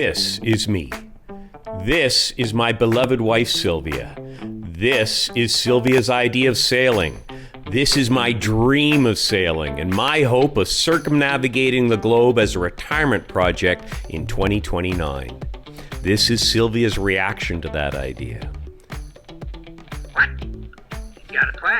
This is me. This is my beloved wife, Sylvia. This is Sylvia's idea of sailing. This is my dream of sailing and my hope of circumnavigating the globe as a retirement project in 2029. This is Sylvia's reaction to that idea.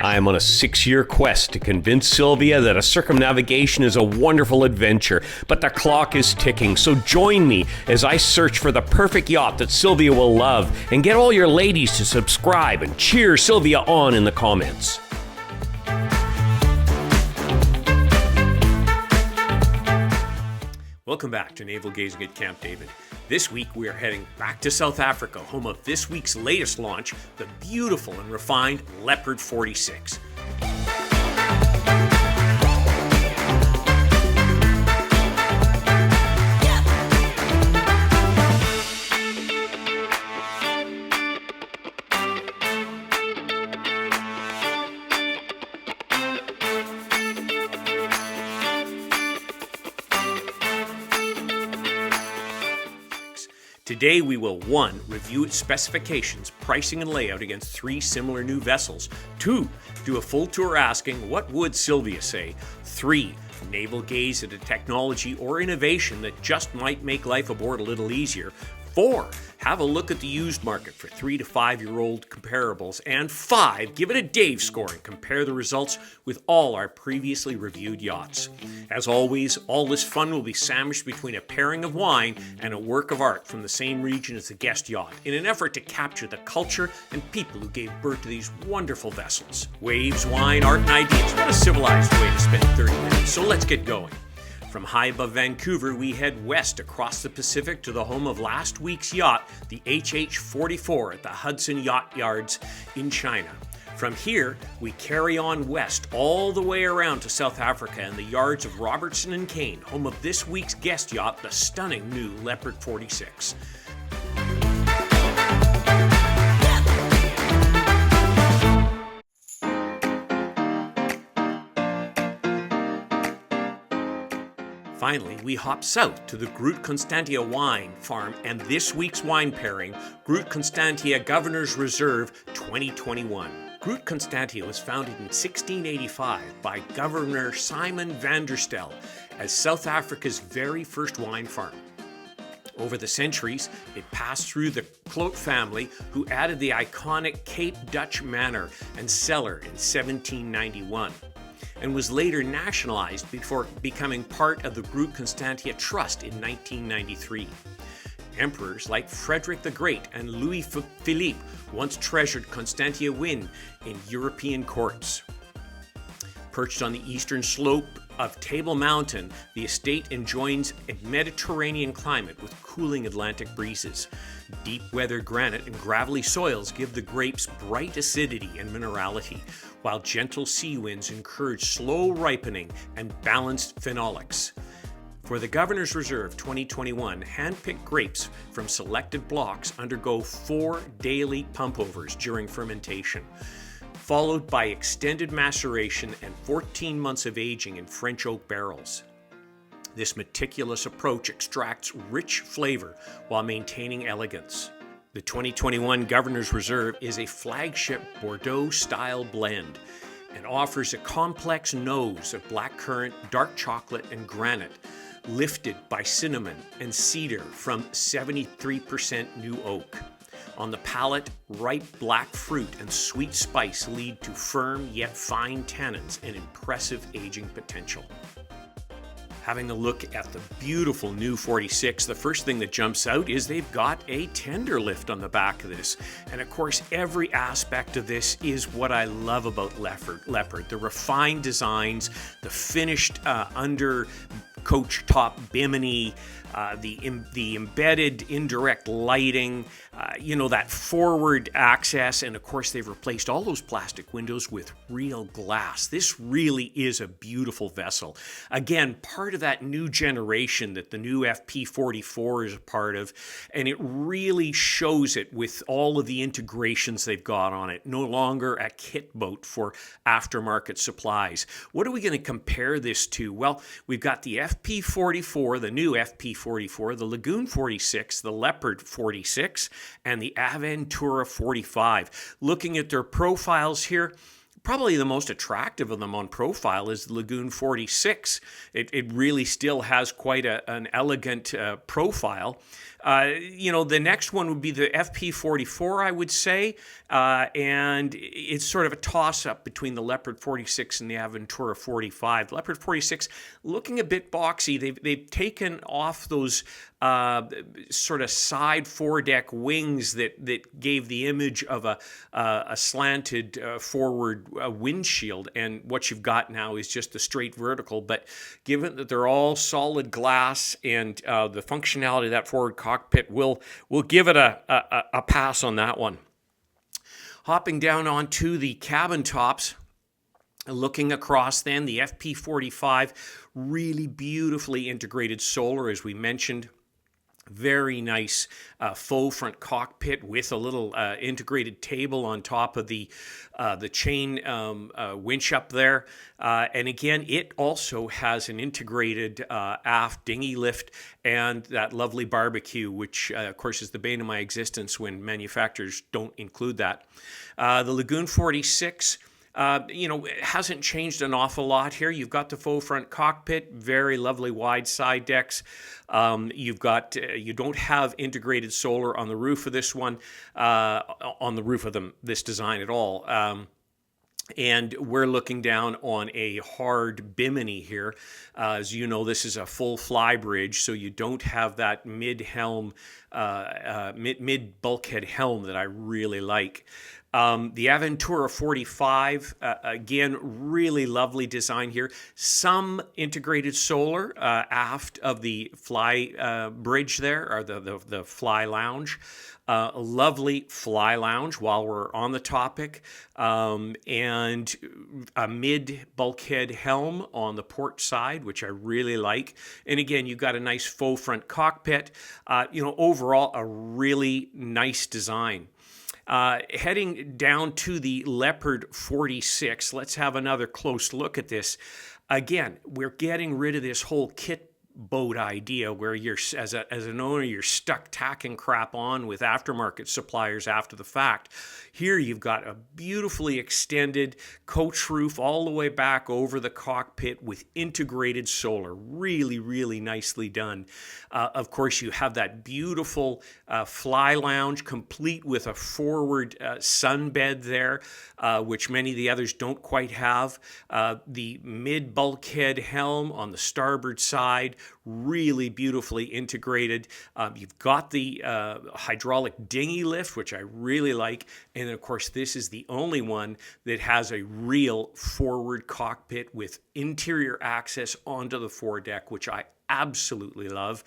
I am on a 6-year quest to convince Sylvia that a circumnavigation is a wonderful adventure, but the clock is ticking, so join me as I search for the perfect yacht that Sylvia will love, and get all your ladies to subscribe and cheer Sylvia on in the comments. Welcome back to Naval Gazing at Camp David. This week we are heading back to South Africa, home of this week's latest launch, the beautiful and refined Leopard 46. Today we will 1. Review its specifications, pricing and layout against 3 similar new vessels. 2. Do a full tour asking, what would Sylvia say? 3. Naval gaze at a technology or innovation that just might make life aboard a little easier. 4. Have a look at the used market for 3 to 5-year-old comparables. And 5. Give it a Dave score and compare the results with all our previously reviewed yachts. As always, all this fun will be sandwiched between a pairing of wine and a work of art from the same region as the guest yacht, in an effort to capture the culture and people who gave birth to these wonderful vessels. Waves, wine, art, and ideas. What a civilized way to spend 30 minutes. So let's get going. From high above Vancouver, we head west across the Pacific to the home of last week's yacht, the HH-44 at the Hudson Yacht Yards in China. From here, we carry on west all the way around to South Africa and the yards of Robertson Caine, home of this week's guest yacht, the stunning new Leopard 46. Finally, we hop south to the Groot Constantia wine farm and this week's wine pairing, Groot Constantia Governor's Reserve 2021. Groot Constantia was founded in 1685 by Governor Simon van der Stel as South Africa's very first wine farm. Over the centuries, it passed through the Cloet family, who added the iconic Cape Dutch manor and cellar in 1791. And was later nationalized before becoming part of the Groot Constantia Trust in 1993. Emperors like Frederick the Great and Louis Philippe once treasured Constantia wine in European courts. Perched on the eastern slope of Table Mountain, the estate enjoys a Mediterranean climate with cooling Atlantic breezes. Deep weather granite and gravelly soils give the grapes bright acidity and minerality, while gentle sea winds encourage slow ripening and balanced phenolics. For the Governor's Reserve 2021, hand-picked grapes from selected blocks undergo 4 daily pumpovers during fermentation, followed by extended maceration and 14 months of aging in French oak barrels. This meticulous approach extracts rich flavor while maintaining elegance. The 2021 Governor's Reserve is a flagship Bordeaux-style blend and offers a complex nose of blackcurrant, dark chocolate, and granite, lifted by cinnamon and cedar from 73% new oak. On the palate, ripe black fruit and sweet spice lead to firm yet fine tannins and impressive aging potential. Having a look at the beautiful new 46, the first thing that jumps out is they've got a tender lift on the back of this. And of course, every aspect of this is what I love about Leopard. The refined designs, the finished under coach top bimini, the embedded indirect lighting, that forward access, and of course they've replaced all those plastic windows with real glass. This really is a beautiful vessel. Again, part of that new generation that the new FP44 is a part of, and it really shows it with all of the integrations they've got on it. No longer a kit boat for aftermarket supplies. What are we going to compare this to? Well, we've got the FP44, the new FP44, the Lagoon 46, the Leopard 46, and the Aventura 45. Looking at their profiles here, probably the most attractive of them on profile is the Lagoon 46. It really still has quite an elegant profile. The next one would be the FP44, I would say, and it's sort of a toss-up between the Leopard 46 and the Aventura 45. Leopard 46 looking a bit boxy. They've taken off those sort of side foredeck wings that gave the image of a slanted forward windshield, and what you've got now is just the straight vertical. But given that they're all solid glass and the functionality of that forward cockpit, we'll give it a pass on that one. Hopping down onto the cabin tops, looking across then, the FP45, really beautifully integrated solar, as we mentioned. Very nice faux front cockpit with a little integrated table on top of the chain winch up there. And again, it also has an integrated aft dinghy lift and that lovely barbecue, which of course is the bane of my existence when manufacturers don't include that. The Lagoon 46, it hasn't changed an awful lot here. You've got the faux front cockpit, very lovely wide side decks. You don't have integrated solar on the roof of this one, on the roof of this design at all. And we're looking down on a hard bimini here. As you know, this is a full fly bridge, so you don't have that mid-bulkhead helm that I really like. The Aventura 45, again, really lovely design here. Some integrated solar aft of the fly bridge there, or the fly lounge. A lovely fly lounge while we're on the topic, and a mid-bulkhead helm on the port side, which I really like. And again, you've got a nice faux front cockpit. Overall, a really nice design. Heading down to the Leopard 46, let's have another close look at this. Again, we're getting rid of this whole kit boat idea where you're, as an owner, you're stuck tacking crap on with aftermarket suppliers after the fact. Here you've got a beautifully extended coach roof all the way back over the cockpit with integrated solar. Really, really nicely done. Of course, you have that beautiful fly lounge complete with a forward sunbed there, which many of the others don't quite have. The mid-bulkhead helm on the starboard side, really beautifully integrated. You've got the hydraulic dinghy lift, which I really like. And of course, this is the only one that has a real forward cockpit with interior access onto the foredeck, which I absolutely love.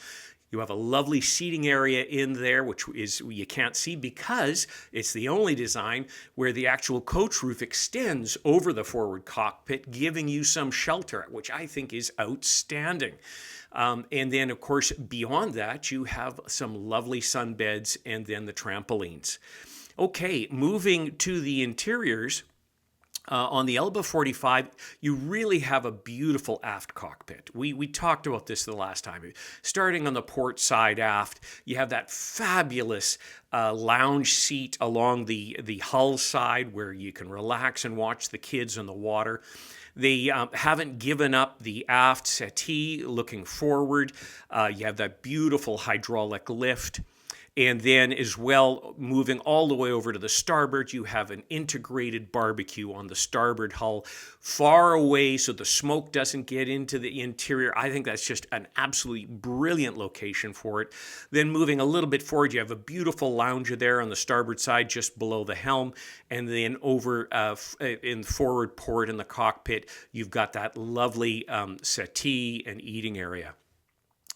You have a lovely seating area in there, which is you can't see because it's the only design where the actual coach roof extends over the forward cockpit, giving you some shelter, which I think is outstanding. And then, of course, beyond that, you have some lovely sunbeds and then the trampolines. Okay, moving to the interiors. On the Elba 45, you really have a beautiful aft cockpit. We talked about this the last time. Starting on the port side aft, you have that fabulous lounge seat along the hull side where you can relax and watch the kids on the water. They haven't given up the aft settee looking forward. You have that beautiful hydraulic lift. And then as well, moving all the way over to the starboard, you have an integrated barbecue on the starboard hull, far away so the smoke doesn't get into the interior. I think that's just an absolutely brilliant location for it. Then moving a little bit forward, you have a beautiful lounger there on the starboard side, just below the helm. And then over in the forward port in the cockpit, you've got that lovely settee and eating area.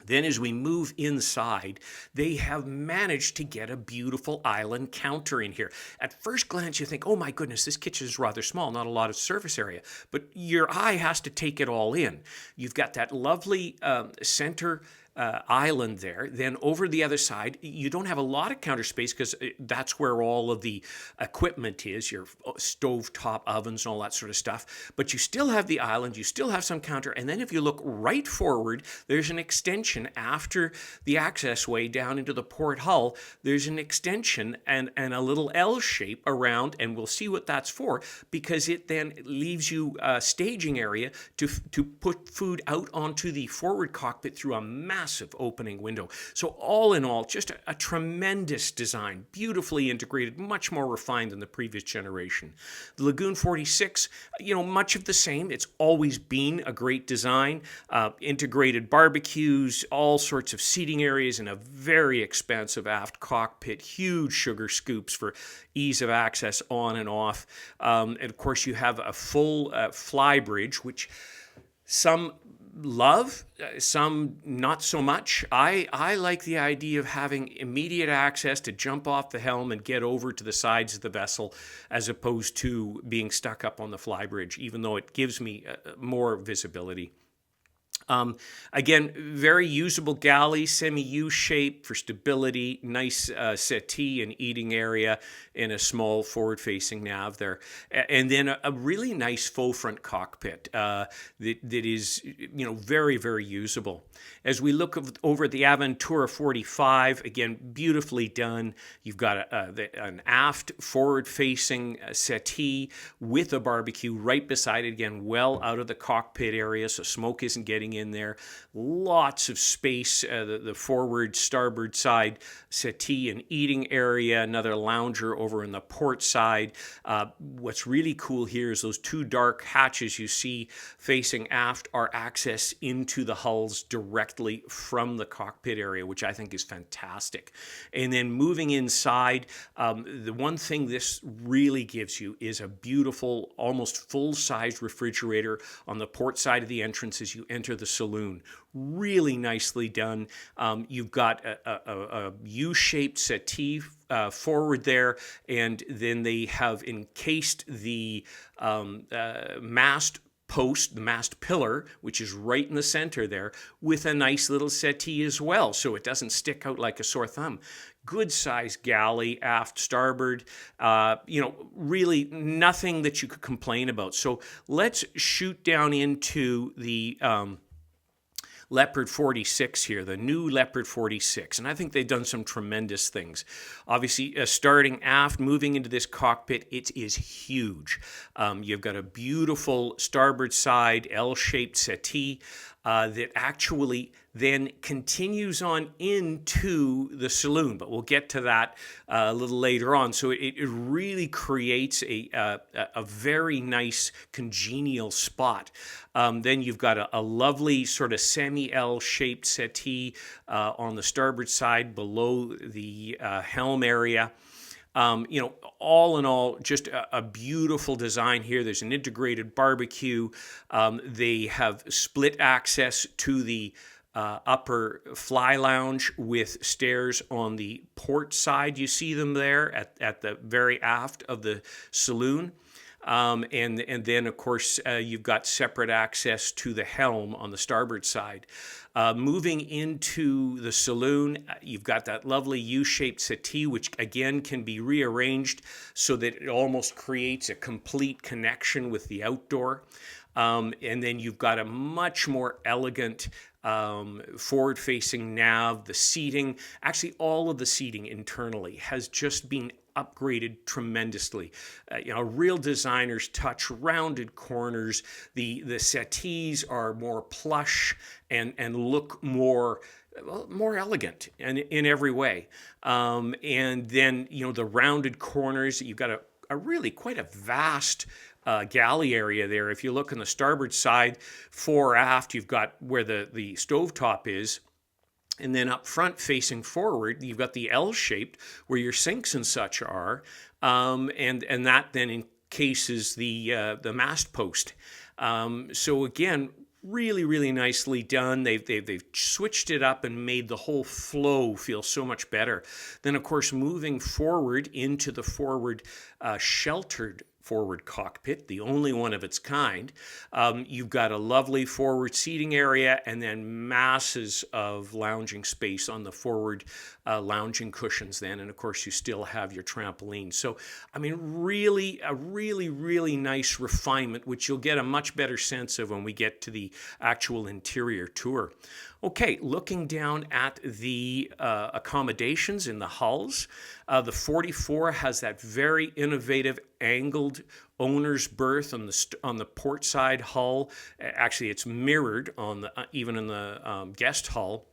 Then as we move inside, they have managed to get a beautiful island counter in here. At first glance, you think, oh my goodness, this kitchen is rather small, not a lot of surface area. But your eye has to take it all in. You've got that lovely center island there. Then over the other side, you don't have a lot of counter space because that's where all of the equipment is, your stovetop ovens and all that sort of stuff. But you still have the island, you still have some counter. And then if you look right forward, there's an extension after the access way down into the port hull. There's an extension and a little L shape around, and we'll see what that's for, because it then leaves you a staging area to put food out onto the forward cockpit through a massive opening window. So all in all, just a tremendous design, beautifully integrated, much more refined than the previous generation. The Lagoon 46, much of the same. It's always been a great design. Integrated barbecues, all sorts of seating areas, and a very expansive aft cockpit, huge sugar scoops for ease of access on and off. And of course, you have a full fly bridge, which some love, some not so much. I like the idea of having immediate access to jump off the helm and get over to the sides of the vessel, as opposed to being stuck up on the fly bridge, even though it gives me more visibility. Again, very usable galley, semi-U shape for stability, nice settee and eating area, and a small forward-facing nav there. And then a really nice faux front cockpit that is, very, very usable. As we look over at the Aventura 45, again, beautifully done. You've got an aft forward-facing settee with a barbecue right beside it, again, well out of the cockpit area, so smoke isn't getting in there. Lots of space, the forward starboard side settee and eating area, another lounger over in the port side. What's really cool here is those two dark hatches you see facing aft are access into the hulls directly from the cockpit area, which I think is fantastic. And then moving inside, the one thing this really gives you is a beautiful, almost full-sized refrigerator on the port side of the entrance as you enter the saloon. Really nicely done. You've got a U-shaped settee forward there, and then they have encased the mast post, the mast pillar, which is right in the center there, with a nice little settee as well, so it doesn't stick out like a sore thumb. Good size galley, aft starboard, really nothing that you could complain about. So let's shoot down into the Leopard 46 here, the new Leopard 46, and I think they've done some tremendous things. Obviously, starting aft, moving into this cockpit, it is huge. You've got a beautiful starboard side L-shaped settee that actually then continues on into the saloon, but we'll get to that a little later on. So it really creates a very nice congenial spot. Then you've got a lovely sort of semi-L shaped settee on the starboard side below the helm area. All in all, just a beautiful design here. There's an integrated barbecue. They have split access to the upper fly lounge with stairs on the port side. You see them there at the very aft of the saloon. And then, of course, you've got separate access to the helm on the starboard side. Moving into the saloon, you've got that lovely U-shaped settee, which again can be rearranged so that it almost creates a complete connection with the outdoor. And then you've got a much more elegant forward-facing nav. The seating, actually all of the seating internally has just been upgraded tremendously. Real designer's touch, rounded corners. The settees are more plush and look more elegant in every way. And then, the rounded corners, you've got a really quite a vast galley area there. If you look on the starboard side, fore aft, you've got where the stovetop is. And then up front, facing forward, you've got the L-shaped where your sinks and such are, and that then encases the mast post. So again, really, really nicely done. They've switched it up and made the whole flow feel so much better. Then, of course, moving forward into the forward sheltered forward cockpit, the only one of its kind. You've got a lovely forward seating area and then masses of lounging space on the forward lounging cushions then. And of course, you still have your trampoline. So, I mean, really, a really nice refinement, which you'll get a much better sense of when we get to the actual interior tour. Okay, looking down at the accommodations in the hulls, the 44 has that very innovative angled owner's berth on the port side hull. Actually, it's mirrored on the even in the guest hull.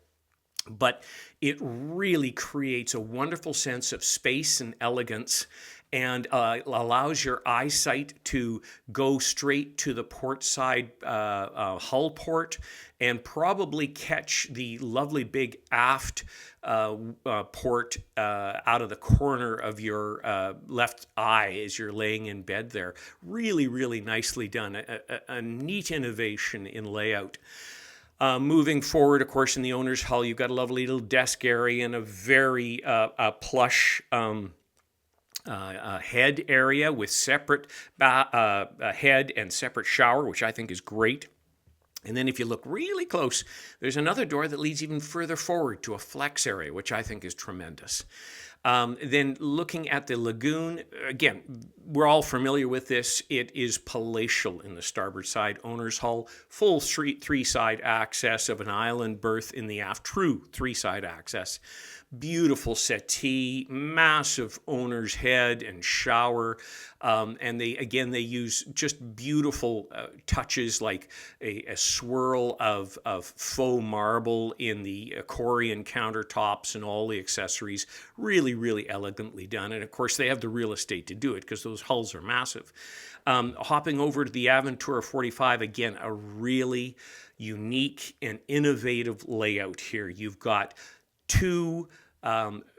But it really creates a wonderful sense of space and elegance, and allows your eyesight to go straight to the port side hull port and probably catch the lovely big aft port out of the corner of your left eye as you're laying in bed there. Really nicely done. A neat innovation in layout. Moving forward, of course, in the owner's hull, you've got a lovely little desk area and a very plush head area with separate head and separate shower, which I think is great. And then if you look really close, there's another door that leads even further forward to a flex area, which I think is tremendous. Then looking at the lagoon, again, we're all familiar with this. It is palatial in the starboard side owner's hull, full three-side access of an island berth in the aft, true three-side access. Beautiful settee, massive owner's head and shower, and they use just beautiful touches like a swirl of faux marble in the Corian countertops and all the accessories. Really elegantly done, and of course they have the real estate to do it because those hulls are massive. Hopping over to the Aventura 45, again, a really unique and innovative layout here. You've got two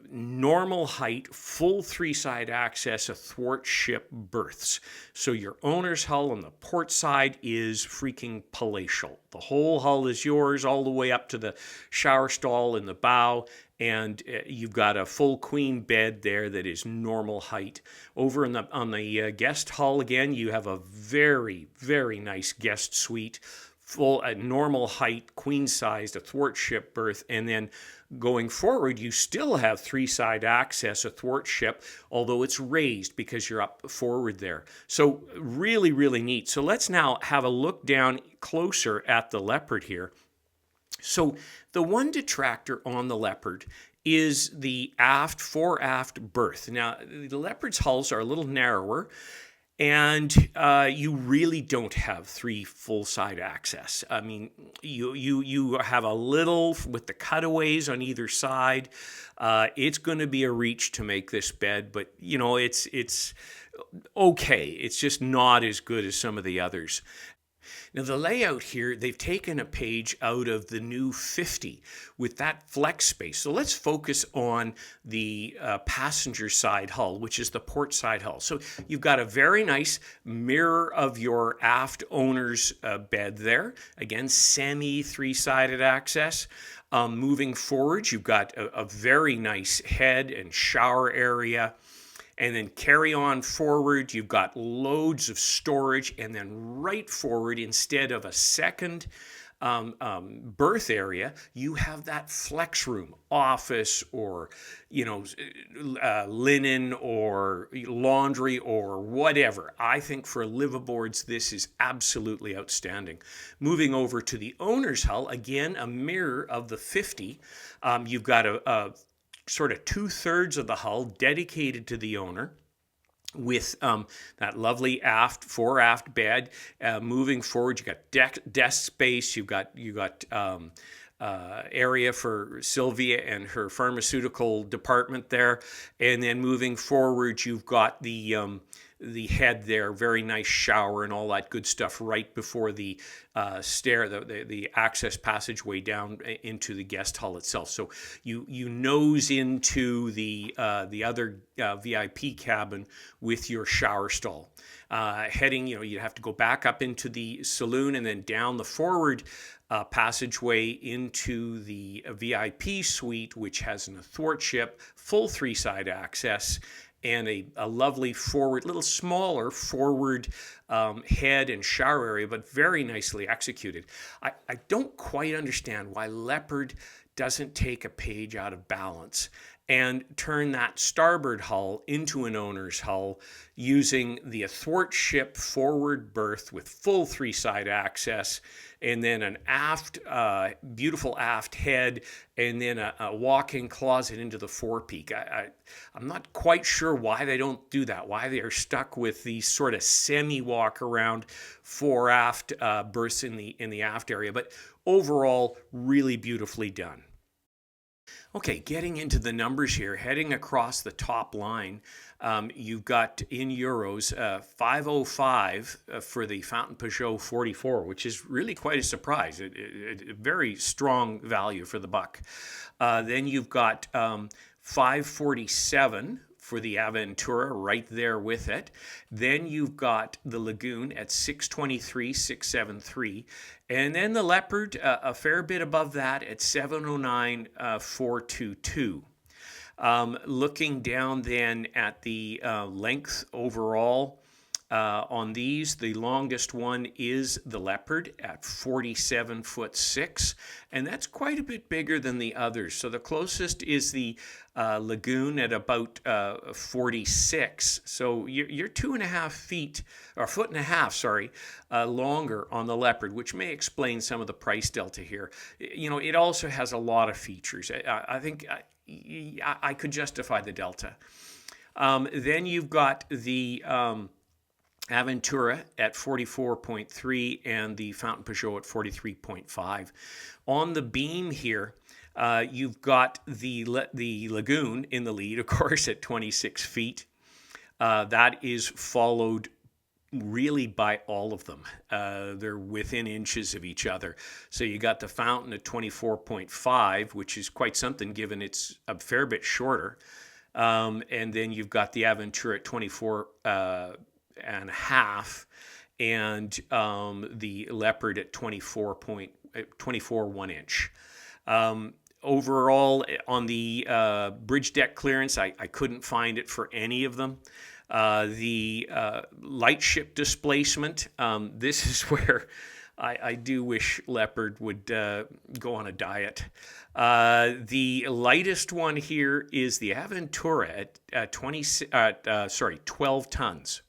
normal height, full three-side access athwartship berths. So your owner's hull on the port side is freaking palatial. The whole hull is yours all the way up to the shower stall in the bow, and you've got a full queen bed there that is normal height. Over on the guest hull, again, you have a very nice guest suite, full normal height, queen-sized athwartship berth, and then going forward, you still have three-side access athwartship, although it's raised because you're up forward there. So really neat. So let's now have a look down closer at the Leopard here. So the one detractor on the Leopard is the fore-aft berth. Now, the Leopard's hulls are a little narrower, and you really don't have three full-side access. I mean, you have a little with the cutaways on either side. It's going to be a reach to make this bed, but you know it's okay. It's just not as good as some of the others. Now, the layout here, they've taken a page out of the new 50 with that flex space. So let's focus on the passenger side hull, which is the port side hull. So you've got a very nice mirror of your aft owner's bed there. Again, semi three-sided access. Moving forward, you've got a very nice head and shower area. And then carry on forward, you've got loads of storage, and then right forward, instead of a second berth area, you have that flex room, office, or linen or laundry or whatever. I think for liveaboards, this is absolutely outstanding. Moving over to the owner's hull, again, a mirror of the 50. You've got a sort of 2/3 of the hull dedicated to the owner with that lovely fore-aft bed. Moving forward, you got desk space. You got area for Sylvia and her pharmaceutical department there, and then moving forward, you've got the head there, very nice shower and all that good stuff right before the stair, the access passageway down into the guest hull itself. So you nose into the other VIP cabin with your shower stall. Heading, you have to go back up into the saloon and then down the forward passageway into the VIP suite, which has an athwartship, full three-side access, and a lovely forward, little smaller forward head and shower area, but very nicely executed. I don't quite understand why Leopard doesn't take a page out of Balance and turn that starboard hull into an owner's hull using the athwartship forward berth with full three-side access, and then an aft, beautiful aft head, and then a walk-in closet into the forepeak. I'm not quite sure why they don't do that, why they are stuck with these sort of semi-walk-around fore-aft berths in the aft area, but overall, really beautifully done. Okay, getting into the numbers here, heading across the top line, you've got in euros 505 for the Fountain Peugeot 44, which is really quite a surprise. A very strong value for the buck. Then you've got 547 for the Aventura right there with it. Then you've got the Lagoon at 623, 673. And then the Leopard a fair bit above that at 709, 422. Looking down then at the length overall on these, the longest one is the Leopard at 47 foot 6, and that's quite a bit bigger than the others. So the closest is the Lagoon at about 46. So you're 2.5 feet, or 1.5 feet, sorry, longer on the Leopard, which may explain some of the price delta here. You know, it also has a lot of features. I think I could justify the delta. Then you've got the Aventura at 44.3 and the Fountain Peugeot at 43.5. On the beam here, you've got the Lagoon in the lead, of course, at 26 feet. That is followed really by all of them. They're within inches of each other. So you got the Fountain at 24.5, which is quite something given it's a fair bit shorter. And then you've got the Aventura at 24 and a half, and the Leopard at 24 1 inch. Overall, on the bridge deck clearance, I couldn't find it for any of them. The light ship displacement, this is where I do wish Leopard would go on a diet. The lightest one here is the Aventura at 12 tons.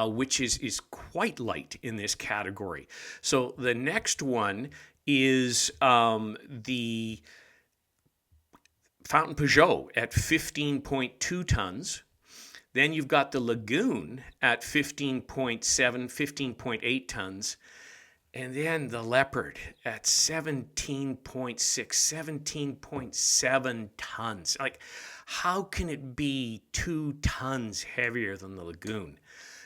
Which is quite light in this category. So the next one is the Fountain Peugeot at 15.2 tons. Then you've got the Lagoon at 15.7, 15.8 tons. And then the Leopard at 17.6, 17.7 tons. Like, how can it be 2 tons heavier than the Lagoon?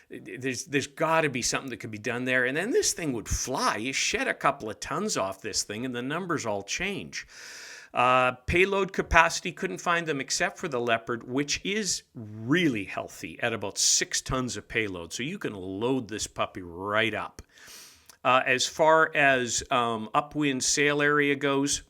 There's got to be something that could be done there. And then this thing would fly. You shed a couple of tons off this thing and the numbers all change. Payload capacity, couldn't find them except for the Leopard, which is really healthy at about 6 tons of payload. So you can load this puppy right up. As far as upwind sail area goes,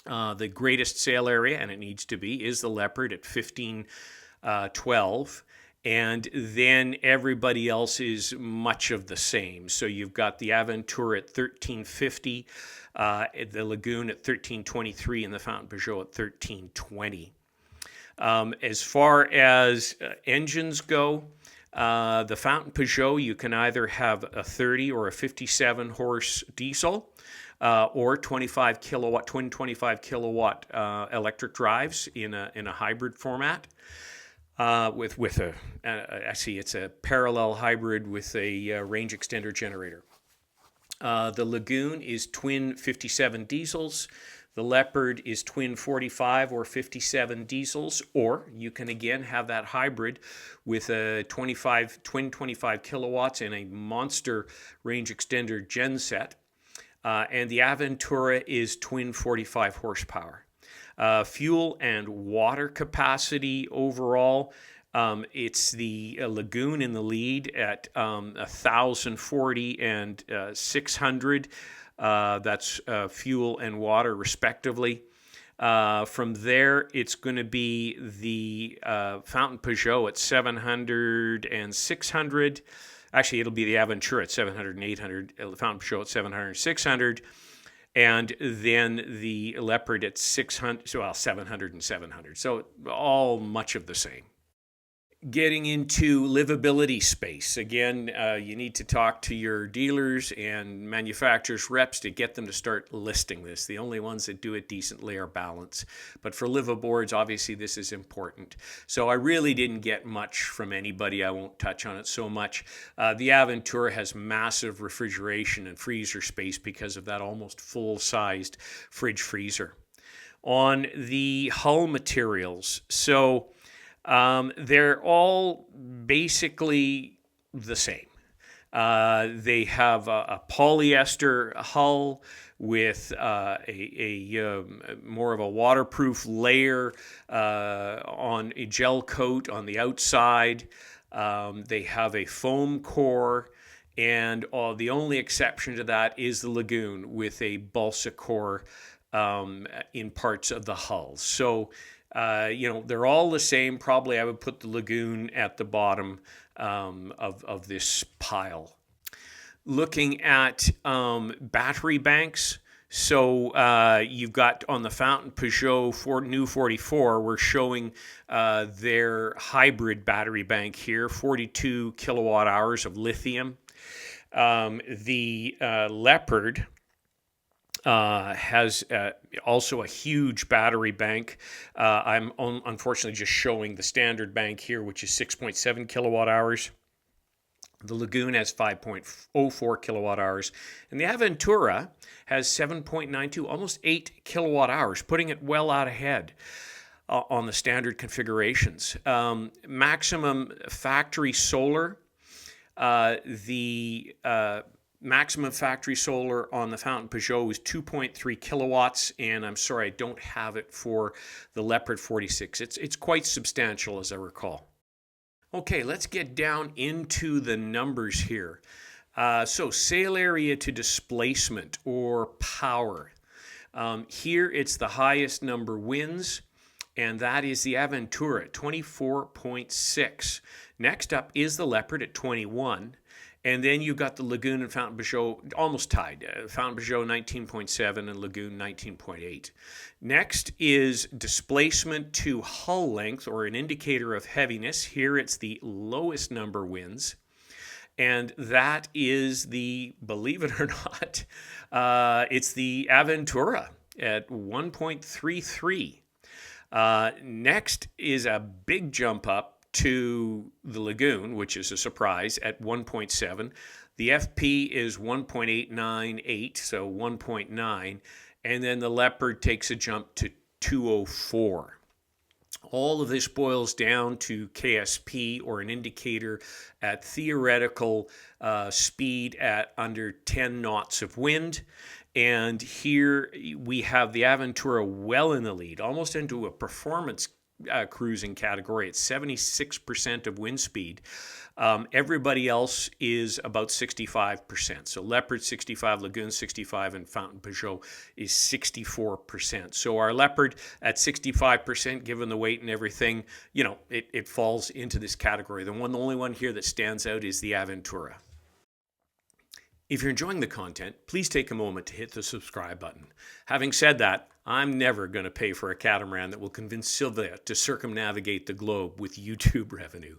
the greatest sail area, and it needs to be, is the Leopard at 1512. And then everybody else is much of the same. So you've got the Aventura at 1350, the Lagoon at 1323, and the Fountain Peugeot at 1320. As far as engines go, the Fountain Peugeot, you can either have a 30 or a 57 horse diesel, or 25 kilowatt, twin 25 kilowatt electric drives in a hybrid format. With a actually it's a parallel hybrid with a range extender generator. The Lagoon is twin 57 diesels. The Leopard is twin 45 or 57 diesels, or you can again have that hybrid with a twin 25 kilowatts and a monster range extender genset. And the Aventura is twin 45 horsepower. Fuel and water capacity overall, it's the Lagoon in the lead at 1,040 and 600. That's fuel and water respectively. From there, it's going to be the Fountain Peugeot at 700 and 600. Actually, it'll be the Aventura at 700 and 800, the Fountain Peugeot at 700 and 600, and then the Leopard at 600, well, 700 and 700. So all much of the same. Getting into livability space. Again, you need to talk to your dealers and manufacturers' reps to get them to start listing this. The only ones that do it decently are Balance. But for liveaboards, obviously this is important. So I really didn't get much from anybody. I won't touch on it so much. The Aventura has massive refrigeration and freezer space because of that almost full-sized fridge freezer. On the hull materials, so they're all basically the same. They have a polyester hull with a more of a waterproof layer on a gel coat on the outside. They have a foam core, and the only exception to that is the Lagoon with a balsa core in parts of the hull. So they're all the same. Probably I would put the Lagoon at the bottom of this pile. Looking at battery banks. So you've got on the Fountain Peugeot new 44, we're showing their hybrid battery bank here, 42 kilowatt hours of lithium. The Leopard has also a huge battery bank. I'm unfortunately just showing the standard bank here, which is 6.7 kilowatt hours. The Lagoon has 5.04 kilowatt hours. And the Aventura has 7.92, almost 8 kilowatt hours, putting it well out ahead on the standard configurations. Maximum factory solar, maximum factory solar on the Fountain Peugeot is 2.3 kilowatts, and I'm sorry I don't have it for the Leopard 46. It's quite substantial, as I recall. Okay, let's get down into the numbers here. So sail area to displacement or power. Here it's the highest number wins, and that is the Aventura at 24.6. Next up is the Leopard at 21. And then you've got the Lagoon and Fountain Peugeot almost tied. Fountain Peugeot 19.7 and Lagoon 19.8. Next is displacement to hull length, or an indicator of heaviness. Here it's the lowest number wins. And that is believe it or not, it's the Aventura at 1.33. Next is a big jump up to the Lagoon, which is a surprise, at 1.7. The FP is 1.898, so 1.9. And then the Leopard takes a jump to 204. All of this boils down to KSP, or an indicator at theoretical speed at under 10 knots of wind. And here we have the Aventura well in the lead, almost into a performance cruising category at 76% of wind speed. Everybody else is about 65%. So Leopard 65, Lagoon 65, and Fountain Peugeot is 64%. So our Leopard at 65%, given the weight and everything, it falls into this category. The only one here that stands out is the Aventura. If you're enjoying the content, please take a moment to hit the subscribe button. Having said that, I'm never going to pay for a catamaran that will convince Sylvia to circumnavigate the globe with YouTube revenue.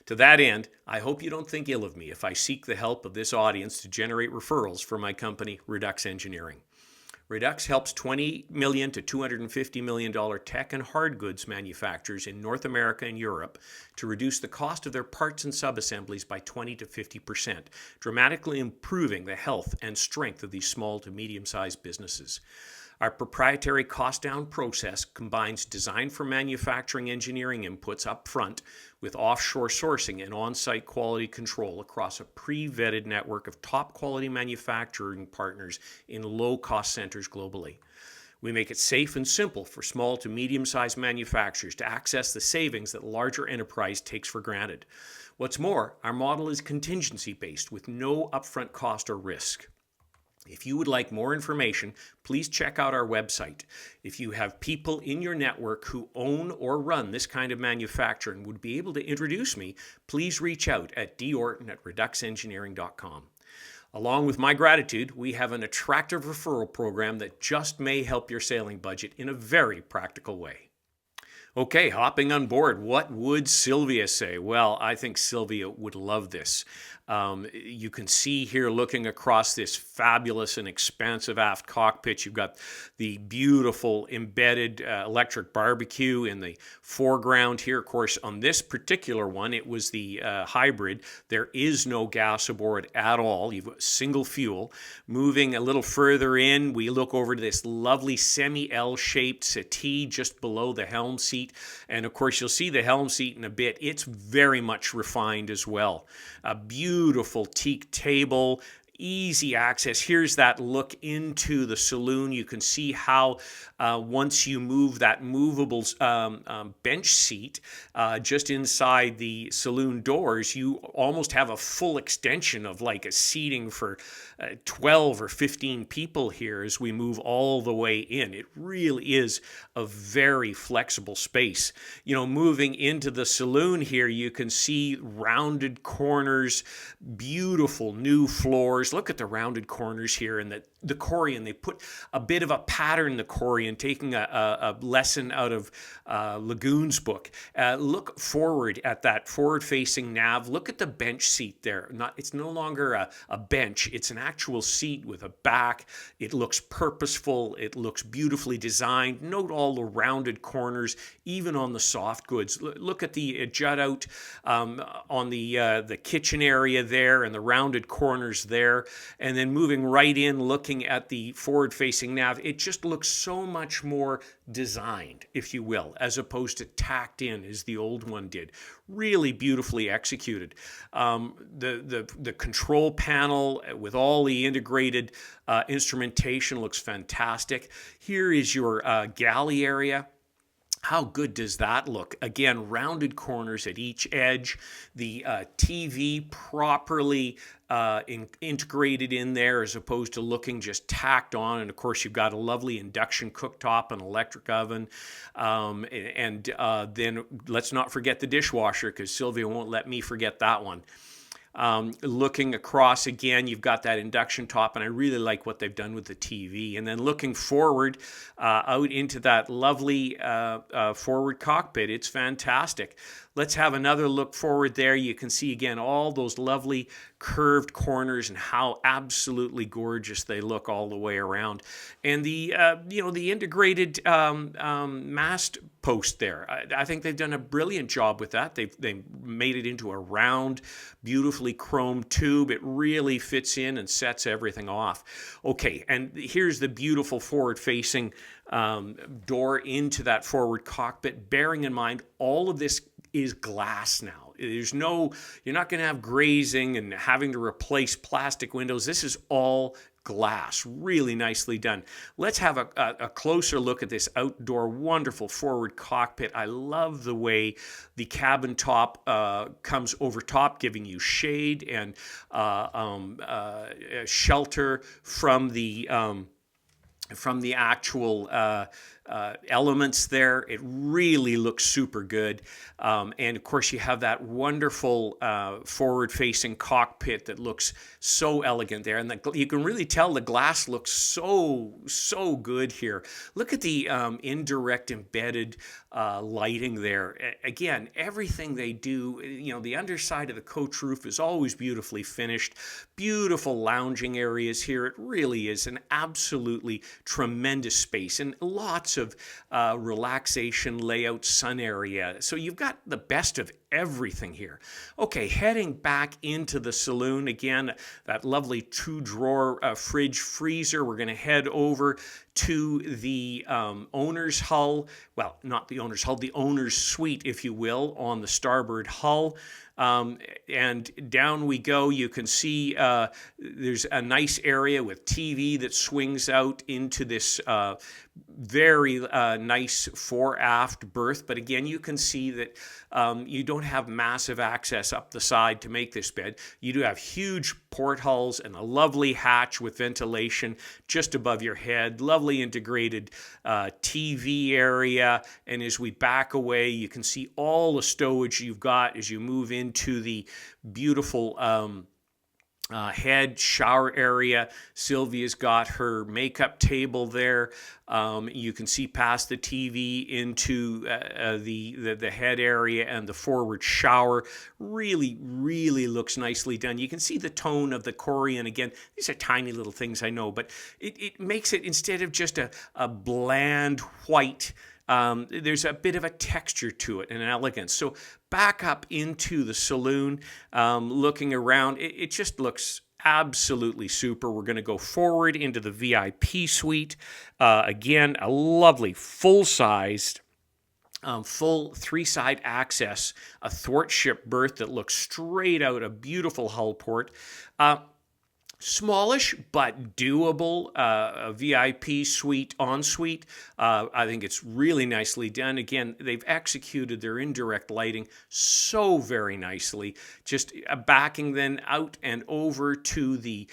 To that end, I hope you don't think ill of me if I seek the help of this audience to generate referrals for my company, Redux Engineering. Redux helps $20 million to $250 million tech and hard goods manufacturers in North America and Europe to reduce the cost of their parts and subassemblies by 20 to 50%, dramatically improving the health and strength of these small to medium-sized businesses. Our proprietary cost-down process combines design for manufacturing engineering inputs up front with offshore sourcing and on-site quality control across a pre-vetted network of top-quality manufacturing partners in low-cost centers globally. We make it safe and simple for small to medium-sized manufacturers to access the savings that larger enterprise takes for granted. What's more, our model is contingency-based with no upfront cost or risk. If you would like more information, please check out our website. If you have people in your network who own or run this kind of manufacturing and would be able to introduce me, please reach out at dorton@reduxengineering.com. Along with my gratitude, we have an attractive referral program that just may help your sailing budget in a very practical way. Okay, hopping on board. What would Sylvia say? Well, I think Sylvia would love this. You can see here looking across this fabulous and expansive aft cockpit, you've got the beautiful embedded electric barbecue in the foreground here. Of course, on this particular one, it was the hybrid. There is no gas aboard at all. You've got single fuel. Moving a little further in, we look over to this lovely semi-L-shaped settee just below the helm seat. And of course, you'll see the helm seat in a bit. It's very much refined as well. A beautiful teak table, easy access. Here's that look into the saloon. You can see how once you move that movable bench seat just inside the saloon doors, you almost have a full extension of like a seating for 12 or 15 people here as we move all the way in. It really is a very flexible space. You know, moving into the saloon here, you can see rounded corners, beautiful new floors. Look at the rounded corners here and the Corian. They put a bit of a pattern in the Corian, taking a lesson out of Lagoon's book. Look forward at that forward-facing nav. Look at the bench seat there. It's no longer a bench. It's an actual seat with a back. It looks purposeful. It looks beautifully designed. Note all the rounded corners, even on the soft goods. Look at the jut out on the kitchen area there and the rounded corners there. And then moving right in, looking at the forward-facing nav, it just looks so much more designed, if you will, as opposed to tacked in as the old one did. Really beautifully executed. The control panel with all the integrated instrumentation looks fantastic. Here is your galley area. How good does that look? Again, rounded corners at each edge. The TV properly integrated in there as opposed to looking just tacked on. And of course, you've got a lovely induction cooktop and electric oven. And then let's not forget the dishwasher, because Sylvia won't let me forget that one. Looking across again, you've got that induction top, and I really like what they've done with the TV. And then looking forward out into that lovely forward cockpit, it's fantastic. Let's have another look forward there. You can see again all those lovely curved corners and how absolutely gorgeous they look all the way around. And the the integrated mast post there. I think they've done a brilliant job with that. They made it into a round, beautifully chromed tube. It really fits in and sets everything off. Okay, and here's the beautiful forward-facing door into that forward cockpit. Bearing in mind, all of this is glass now. You're not going to have grazing and having to replace plastic windows. This is all glass. Really nicely done. Let's have a closer look at this outdoor wonderful forward cockpit. I love the way the cabin top comes over top, giving you shade and shelter from the actual elements there. It really looks super good. And of course, you have that wonderful forward-facing cockpit that looks so elegant there. And you can really tell the glass looks so good here. Look at the indirect embedded lighting there. Again, everything they do, the underside of the coach roof is always beautifully finished. Beautiful lounging areas here. It really is an absolutely tremendous space and lots of relaxation layout, sun area. So you've got the best of everything here. Okay, heading back into the saloon again, that lovely 2-drawer fridge freezer. We're going to head over to the owner's hull. Well, not the owner's hull, the owner's suite, if you will, on the starboard hull. And down we go. You can see there's a nice area with TV that swings out into this very nice fore-aft berth. But again, you can see that you don't have massive access up the side to make this bed. You do have huge portholes and a lovely hatch with ventilation just above your head. Lovely integrated TV area. And as we back away, you can see all the stowage you've got as you move into the beautiful head shower area. Sylvia's got her makeup table there. You can see past the TV into the head area and the forward shower. Really, really looks nicely done. You can see the tone of the Corian. Again, these are tiny little things, I know, but it makes it, instead of just a bland white, there's a bit of a texture to it and an elegance. So back up into the saloon, looking around, it just looks absolutely super. We're going to go forward into the VIP suite. Again, a lovely full-sized, full three-side access, a thwartship berth that looks straight out, a beautiful hull port. Smallish but doable, a VIP suite, ensuite. I think it's really nicely done. Again, they've executed their indirect lighting so very nicely. Just backing then out and over to the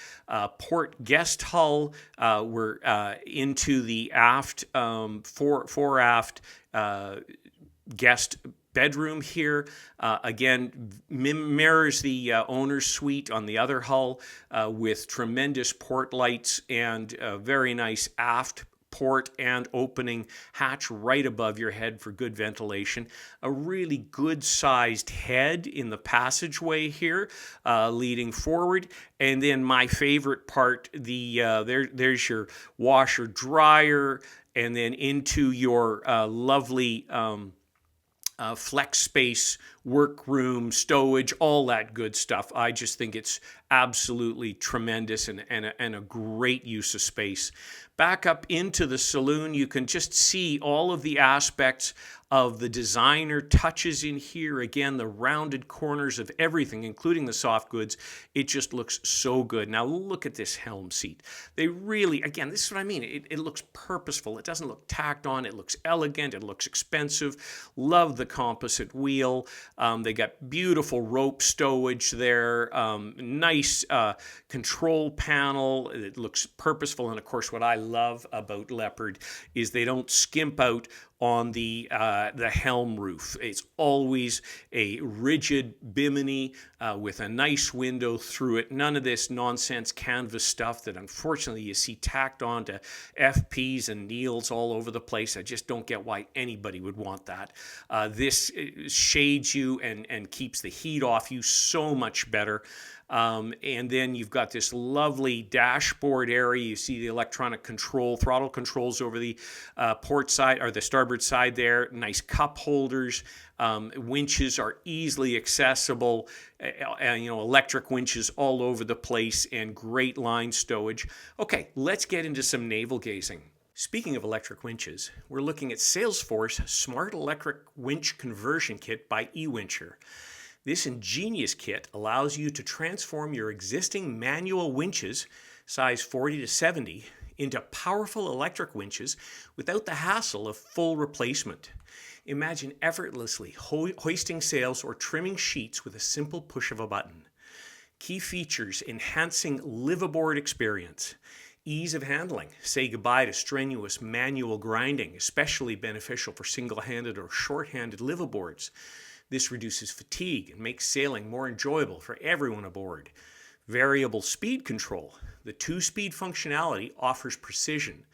port guest hull. We're into the aft, fore-aft guest bedroom here. Again, mirrors the owner's suite on the other hull with tremendous port lights and a very nice aft port and opening hatch right above your head for good ventilation. A really good sized head in the passageway here leading forward. And then my favorite part, there's your washer dryer, and then into your lovely flex space, workroom, stowage, all that good stuff. I just think it's absolutely tremendous and a great use of space. Back up into the saloon, you can just see all of the aspects of the designer touches in here. Again, the rounded corners of everything, including the soft goods. It just looks so good. Now look at this helm seat. They really, again, this is what I mean. It looks purposeful. It doesn't look tacked on. It looks elegant. It looks expensive. Love the composite wheel. They got beautiful rope stowage there. Nice control panel. It looks purposeful. And of course, what I love about Leopard is they don't skimp out on the helm roof. It's always a rigid bimini with a nice window through it. None of this nonsense canvas stuff that unfortunately you see tacked onto FPs and Neils all over the place. I just don't get why anybody would want that. This shades you and keeps the heat off you so much better. And then you've got this lovely dashboard area. You see the electronic control, throttle controls over the port side or the starboard side there. Nice cup holders. Winches are easily accessible. Electric winches all over the place and great line stowage. Okay, let's get into some naval gazing. Speaking of electric winches, we're looking at SailForce Smart Electric Winch Conversion Kit by Ewincher. This ingenious kit allows you to transform your existing manual winches, size 40 to 70, into powerful electric winches without the hassle of full replacement. Imagine effortlessly hoisting sails or trimming sheets with a simple push of a button. Key features enhancing liveaboard experience. Ease of handling. Say goodbye to strenuous manual grinding, especially beneficial for single-handed or short-handed liveaboards. This reduces fatigue and makes sailing more enjoyable for everyone aboard. Variable speed control. The 2-speed functionality offers precision.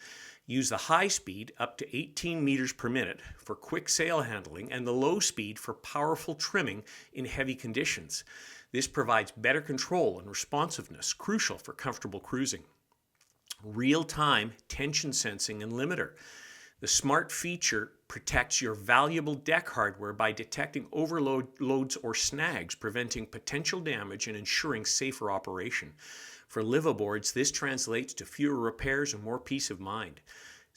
Use the high speed up to 18 meters per minute for quick sail handling and the low speed for powerful trimming in heavy conditions. This provides better control and responsiveness, crucial for comfortable cruising. Real-time tension sensing and limiter. The smart feature protects your valuable deck hardware by detecting overloads or snags, preventing potential damage and ensuring safer operation. For liveaboards, this translates to fewer repairs and more peace of mind.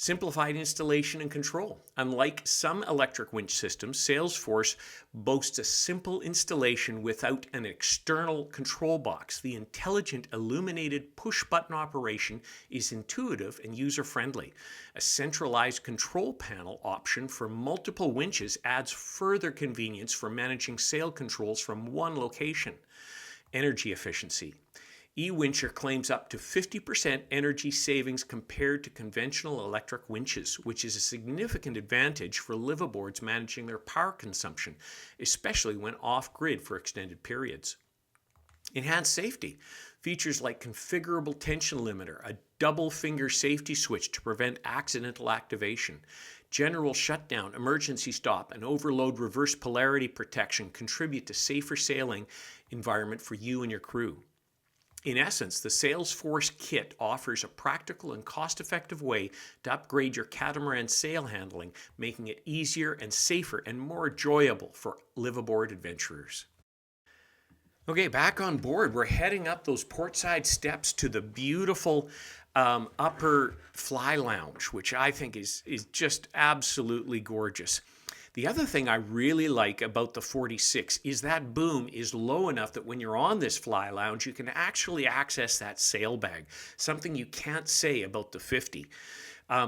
Simplified installation and control. Unlike some electric winch systems, SailForce boasts a simple installation without an external control box. The intelligent illuminated push-button operation is intuitive and user-friendly. A centralized control panel option for multiple winches adds further convenience for managing sail controls from one location. Energy efficiency. Ewincher claims up to 50% energy savings compared to conventional electric winches, which is a significant advantage for liveaboards managing their power consumption, especially when off-grid for extended periods. Enhanced safety. Features like configurable tension limiter, a double finger safety switch to prevent accidental activation, general shutdown, emergency stop, and overload reverse polarity protection contribute to safer sailing environment for you and your crew. In essence, the SailForce kit offers a practical and cost-effective way to upgrade your catamaran sail handling, making it easier and safer and more enjoyable for liveaboard adventurers. Okay, back on board. We're heading up those portside steps to the beautiful upper fly lounge, which I think is just absolutely gorgeous. The other thing I really like about the 46 is that boom is low enough that when you're on this fly lounge, you can actually access that sail bag, something you can't say about the 50.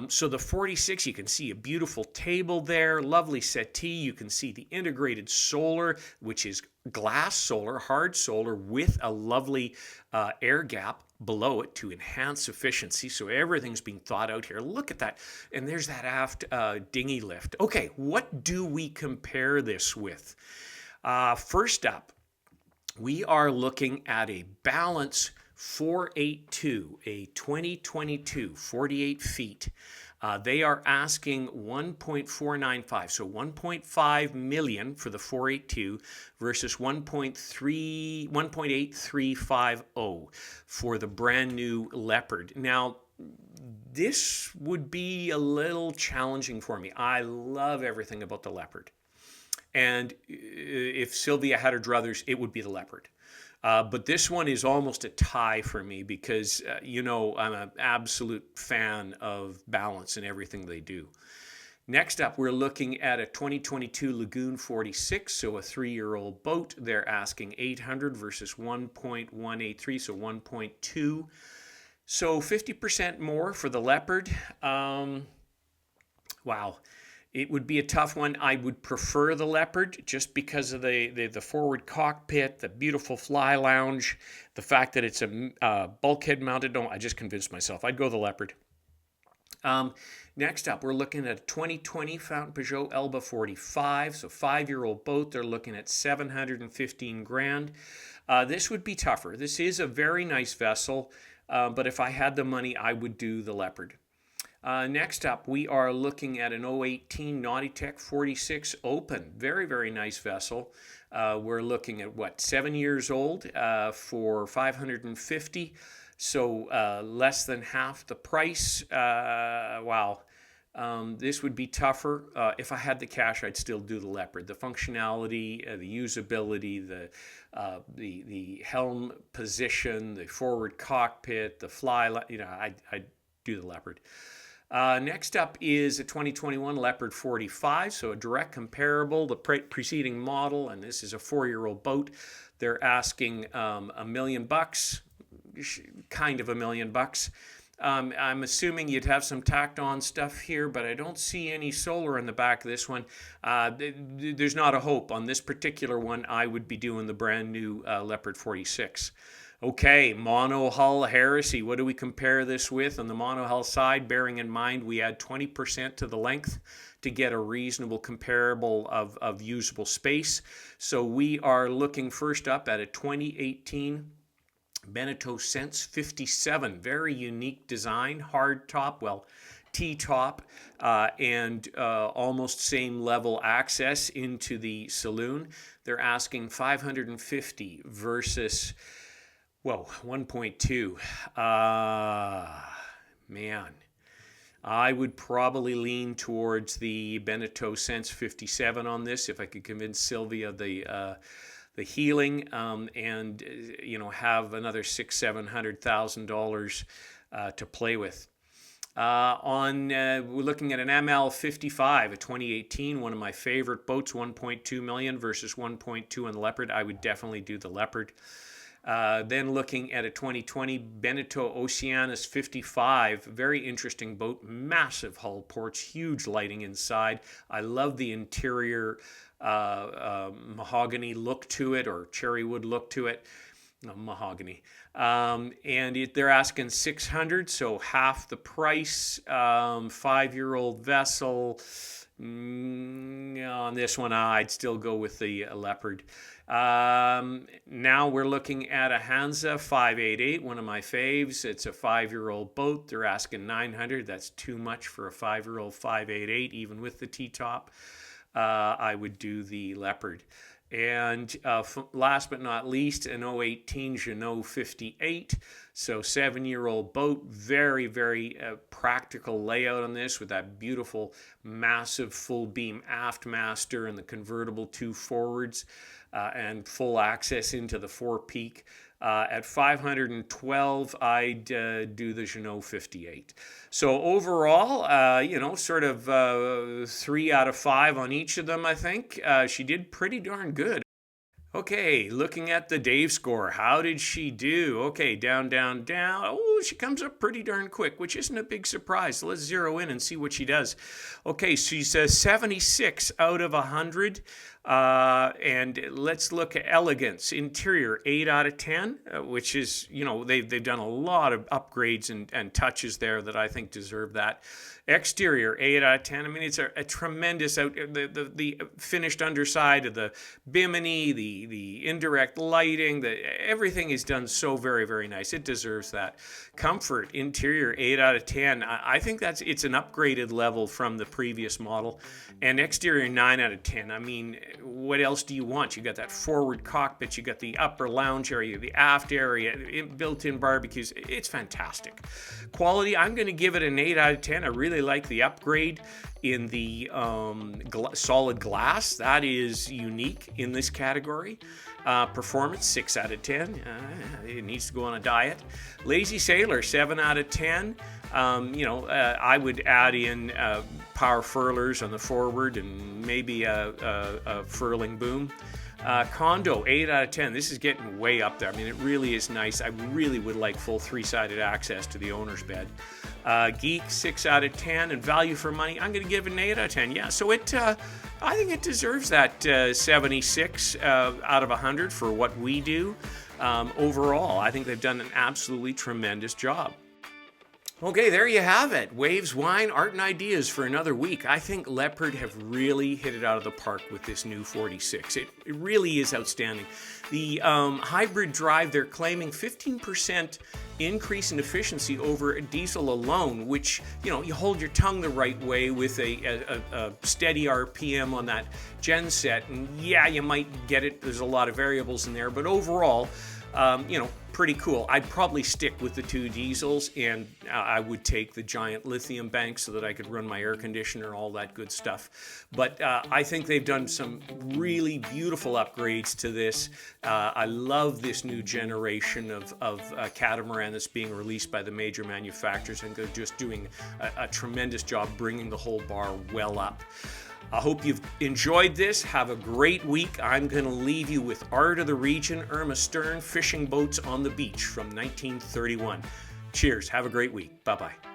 So the 46, you can see a beautiful table there, lovely settee. You can see the integrated solar, which is glass solar, hard solar, with a lovely air gap below it to enhance efficiency. So everything's being thought out here. Look at that. And there's that aft dinghy lift. Okay, what do we compare this with? First up, we are looking at a Balance 482, a 2022, 48 feet. They are asking 1.495, so 1.5 million for the 482 versus 1.8350 for the brand new Leopard. Now, this would be a little challenging for me. I love everything about the Leopard. And if Sylvia had her druthers, it would be the Leopard. But this one is almost a tie for me because, I'm an absolute fan of Balance and everything they do. Next up, we're looking at a 2022 Lagoon 46, so a 3-year-old boat. They're asking 800 versus 1.183, so 1.2. So 50% more for the Leopard. Wow. It would be a tough one. I would prefer the Leopard just because of the forward cockpit, the beautiful fly lounge, the fact that it's a bulkhead mounted. No, I just convinced myself. I'd go the Leopard. Next up, we're looking at a 2020 Fountain Peugeot Elba 45, so 5-year-old boat. They're looking at 715 grand. This would be tougher. This is a very nice vessel, but if I had the money, I would do the Leopard. Next up, we are looking at an 018 Nautitech 46 Open. Very, very nice vessel. We're looking at, 7 years old for 550. So less than half the price. Wow. This would be tougher. If I had the cash, I'd still do the Leopard. The functionality, the usability, the helm position, the forward cockpit, the fly, I'd do the Leopard. Next up is a 2021 Leopard 45, so a direct comparable, the preceding model, and this is a 4-year-old boat. They're asking $1 million, kind of $1 million. I'm assuming you'd have some tacked on stuff here, but I don't see any solar in the back of this one. There's not a hope. On this particular one, I would be doing the brand new Leopard 46. Okay, monohull heresy. What do we compare this with? On the monohull side, bearing in mind we add 20% to the length to get a reasonable comparable of usable space. So we are looking first up at a 2018 Beneteau Sense 57. Very unique design, hard top, T-top, and almost same level access into the saloon. They're asking 550 versus... 1.2. Man. I would probably lean towards the Beneteau Sense 57 on this if I could convince Sylvia the healing and have another $600,000-$700,000 to play with. We're looking at an ML55, a 2018, one of my favorite boats, 1.2 million versus 1.2 on the Leopard. I would definitely do the Leopard. Then looking at a 2020 Beneteau Oceanus 55, very interesting boat, massive hull ports, huge lighting inside. I love the interior mahogany look to it, or cherry wood look to it. No, mahogany. They're asking 600, so half the price. 5-year-old vessel. On this one, I'd still go with the Leopard. Now we're looking at a Hansa 588, one of my faves. It's a 5-year-old boat. They're asking 900. That's too much for a 5-year-old 588, even with the T-top. I would do the Leopard. And last but not least, an 018 Jeanneau 58. So 7-year-old boat, very, very practical layout on this with that beautiful, massive full beam aft master and the convertible 2 forwards and full access into the forepeak. At 512, I'd do the Jeanneau 58. So overall, sort of 3 out of 5 on each of them, I think. She did pretty darn good. Okay, looking at the Dave score, how did she do? Okay, down, down, down. Oh, she comes up pretty darn quick, which isn't a big surprise. So let's zero in and see what she does. Okay, she's 76 out of 100. And let's look at elegance. Interior, 8 out of 10, which is, they've done a lot of upgrades and touches there that I think deserve that. Exterior, 8 out of 10. I mean, it's a tremendous the finished underside of the bimini, the indirect lighting, everything is done so very, very nice. It deserves that. Comfort, interior, 8 out of 10. I think it's an upgraded level from the previous model. And exterior, 9 out of 10. I mean, what else do you want? You got that forward cockpit, you got the upper lounge area, the aft area, built-in barbecues. It's fantastic. Quality, I'm going to give it an 8 out of 10. I really like the upgrade in the solid glass. That is unique in this category. Performance, 6 out of 10. It needs to go on a diet. Lazy Sailor, 7 out of 10. I would add in power furlers on the forward and maybe a furling boom. Condo, 8 out of 10. This is getting way up there. I mean, it really is nice. I really would like full 3-sided access to the owner's bed. Geek, 6 out of 10. And value for money, I'm going to give it an 8 out of 10. Yeah, so I think it deserves that 76 out of 100 for what we do. Overall, I think they've done an absolutely tremendous job. Okay, there you have it. Waves, wine, art, and ideas for another week. I think Leopard have really hit it out of the park with this new 46. It really is outstanding. The hybrid drive, they're claiming 15% increase in efficiency over diesel alone, which, you hold your tongue the right way with a steady RPM on that genset. And yeah, you might get it. There's a lot of variables in there, but overall, pretty cool. I'd probably stick with the 2 diesels, and I would take the giant lithium bank so that I could run my air conditioner, all that good stuff. But I think they've done some really beautiful upgrades to this. I love this new generation of catamaran that's being released by the major manufacturers, and they're just doing a tremendous job bringing the whole bar well up. I hope you've enjoyed this. Have a great week. I'm going to leave you with Art of the Region, Irma Stern, Fishing Boats on the Beach from 1931. Cheers. Have a great week. Bye-bye.